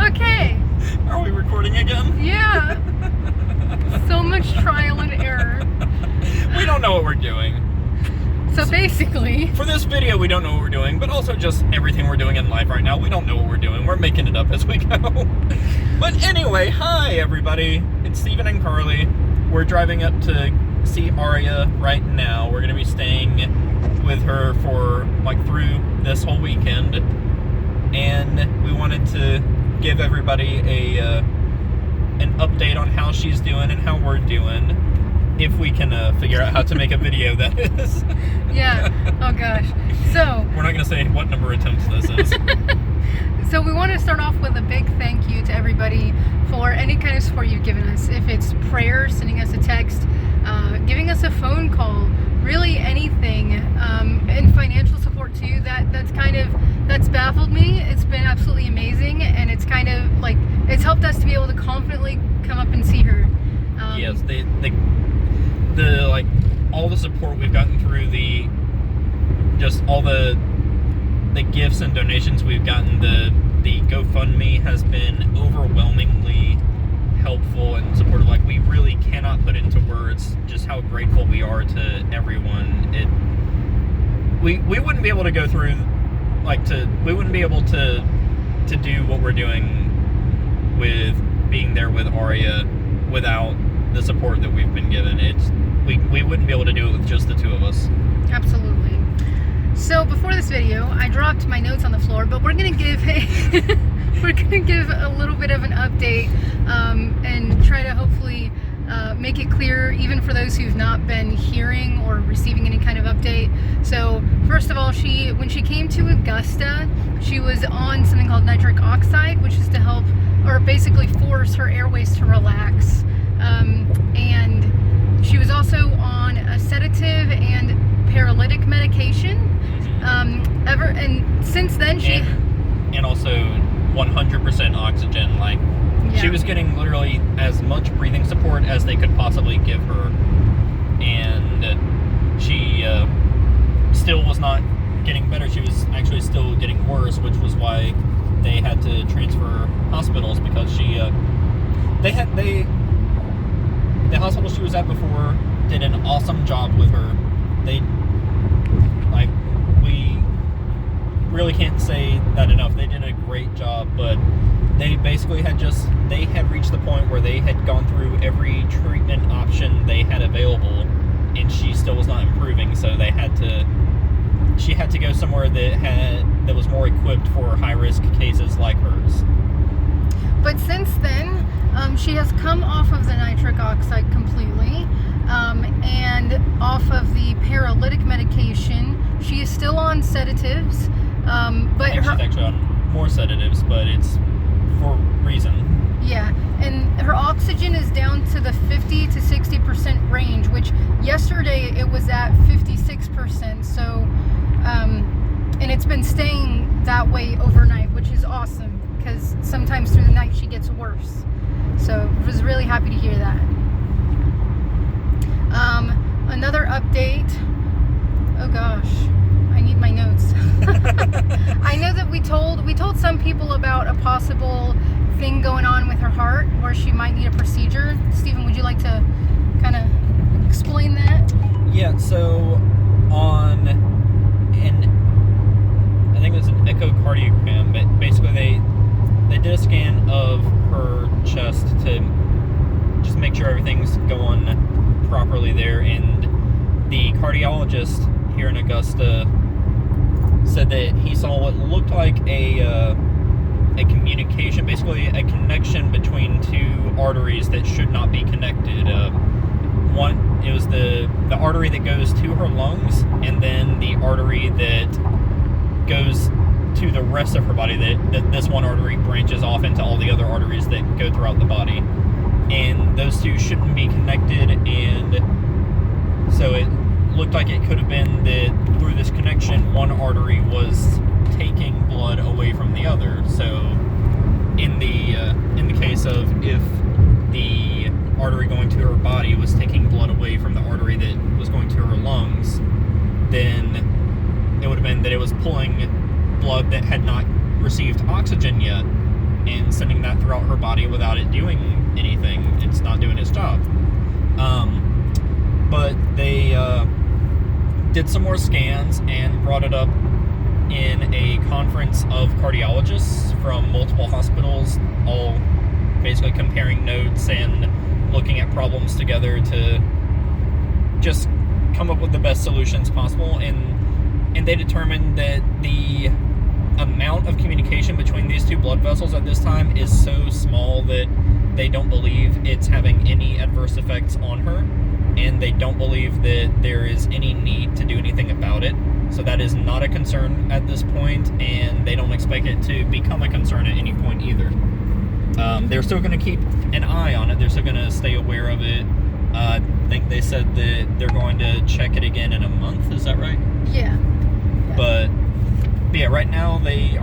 Okay. Are we recording again? Yeah. So much trial and error. We don't know what we're doing. So basically... For this video, we don't know what we're doing, but also just everything we're doing in life right now, we don't know what we're doing. We're making it up as we go. But anyway, hi everybody. It's Steven and Carlee. We're driving up to see Arya right now. We're going to be staying with her for, through this whole weekend. And we wanted to give everybody an update on how she's doing and how we're doing. If we can figure out how to make a video, that is. Yeah. Oh gosh. So we're not going to say what number attempts this is. So we want to start off with a big thank you to everybody for any kind of support you've given us. If it's prayers, sending us a text, giving us a phone call, really anything, and financial support too. That's baffled me. It's been absolutely amazing, and it's kind of it's helped us to be able to confidently come up and see her. Yes, all the support we've gotten through all the gifts and donations we've gotten, the GoFundMe has been overwhelmingly helpful and supportive. We really cannot put into words just how grateful we are to everyone. We wouldn't be able to go through we wouldn't be able to do what we're doing with being there with Arya without the support that we've been given. We wouldn't be able to do it with just the two of us. Absolutely. So before this video, I dropped my notes on the floor, but we're gonna give a little bit of an update and try to hopefully make it clear even for those who've not been hearing or receiving any kind of update. So first of all, when she came to Augusta, she was on something called nitric oxide, which is to help or basically force her airways to relax. And she was also on a sedative and paralytic medication. And since then and also 100% oxygen. She was getting literally as much breathing support as they could possibly give her, and she still was not getting better. She was actually still getting worse, which was why they had to transfer hospitals, because the hospital she was at before did an awesome job with her. We really can't say that enough. They did a great job, but they basically had reached the point where they had gone through every treatment option they had available, and she still was not improving, so she had to go somewhere that was more equipped for high-risk cases like hers. But since then, she has come off of the nitric oxide completely, and off of the paralytic medication. She is still on sedatives, but she's actually on more sedatives, but it's for reason. Yeah, and her oxygen is down to the 50 to 60% range, which yesterday it was at 56%. So, and it's been staying that way overnight, which is awesome, because sometimes through the night she gets worse. So I was really happy to hear that. Another update. Oh gosh, I need my notes. I know that we told some people about a possible thing going on with her heart where she might need a procedure. Steven, would you like to kind of explain that? Yeah, so I think it was an echocardiogram, but basically they did a scan of her chest to just make sure everything's going properly there, and the cardiologist here in Augusta said that he saw what looked like a communication, basically a connection between two arteries that should not be connected. It was the artery that goes to her lungs, and then the artery that goes to the rest of her body. That this one artery branches off into all the other arteries that go throughout the body, and those two shouldn't be connected. And so it looked like it could have been that through this connection, one artery was taking blood away from the other. So in the case of if the artery going to her body was taking blood away from the artery that was going to her lungs, then it would have been that it was pulling blood that had not received oxygen yet, and sending that throughout her body without it doing anything. It's not doing its job. But they did some more scans and brought it up in a conference of cardiologists from multiple hospitals, all basically comparing notes and looking at problems together to just come up with the best solutions possible. And they determined that the amount of communication between these two blood vessels at this time is so small that they don't believe it's having any adverse effects on her, and they don't believe that there is any need to do anything about it. So that is not a concern at this point, and they don't expect it to become a concern at any point either. They're still going to keep an eye on it. They're still going to stay aware of it. I think they said that they're going to check it again in a month. Is that right? Yeah. But yeah, right now they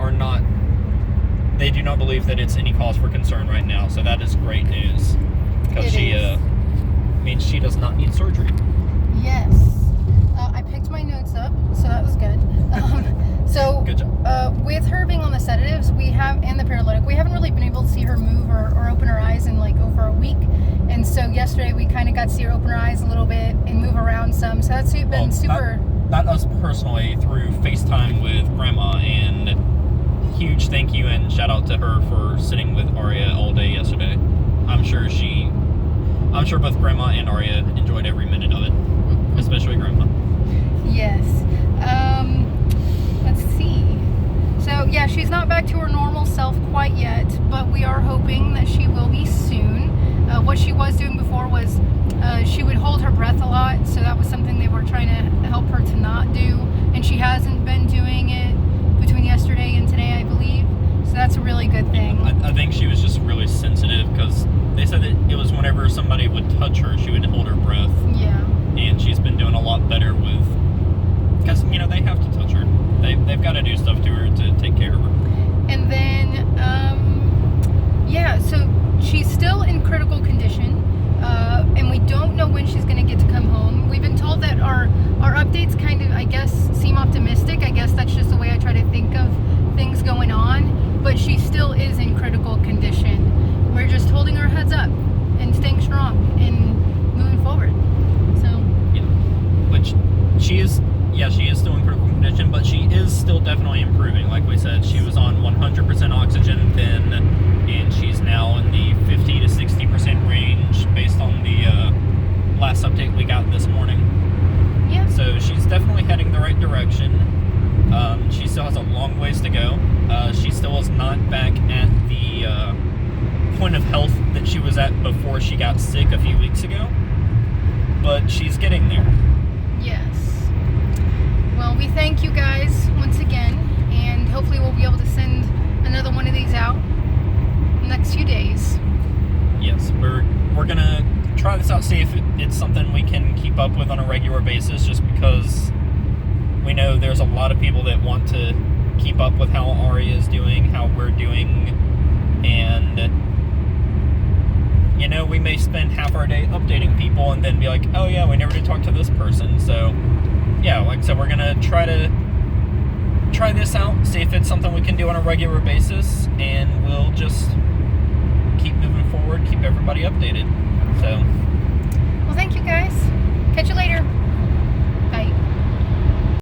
do not believe that it's any cause for concern right now. So that is great news, because she does not need surgery. Yes. I picked my notes up, so that was good. Good job. With her being on the sedatives, and the paralytic, we haven't really been able to see her move or open her eyes in like over a week. And so yesterday we kind of got to see her open her eyes a little bit and move around some. So that's been super. Not us personally, through FaceTime with Grandma, and huge thank you and shout out to her for sitting with Arya all day yesterday. I'm sure both Grandma and Arya enjoyed every minute of it, especially Grandma. Yes. Let's see. So yeah, she's not back to her normal self quite yet, but we are hoping that she will be soon. What she was doing before was she would hold her breath a lot, so that was something they were trying to help her to not do, and she hasn't been doing it between yesterday and today, I believe. So that's a really good thing. I think she was just really sensitive, because they said that it was whenever somebody would touch her, she would hold her breath. Yeah. And she's been doing a lot better because they have to touch her. They've got to do stuff to her to take care of her. And then, so she's still in critical condition, and we don't know when she's going to get to come home. We've been told that our updates kind of, I guess, seem optimistic. I guess that's just the way I try to think of things going on, but she still is in critical condition. We're just holding our heads up and staying strong and moving forward. So yeah, which she is still in critical condition, but she is still definitely improving. Like we said, she was on 100% oxygen then, and she's now in the 50 to 60% range based on the last update we got this morning. Yeah. So she's definitely heading the right direction. She still has a long ways to go. She still is not back at the point of health that she was at before she got sick a few weeks ago, but she's getting there. Yes. Well, we thank you guys once again, and hopefully we'll be able to send another one of these out in the next few days. Yes, we're gonna try this out, see if it's something we can keep up with on a regular basis, just because we know there's a lot of people that want to keep up with how Arya is doing, how we're doing, and we may spend half our day updating people and then be like, oh yeah, we never did talk to this person. So yeah, like I said, we're gonna try this out, see if it's something we can do on a regular basis, and we'll just keep moving forward, keep everybody updated. So well, thank you guys. Catch you later.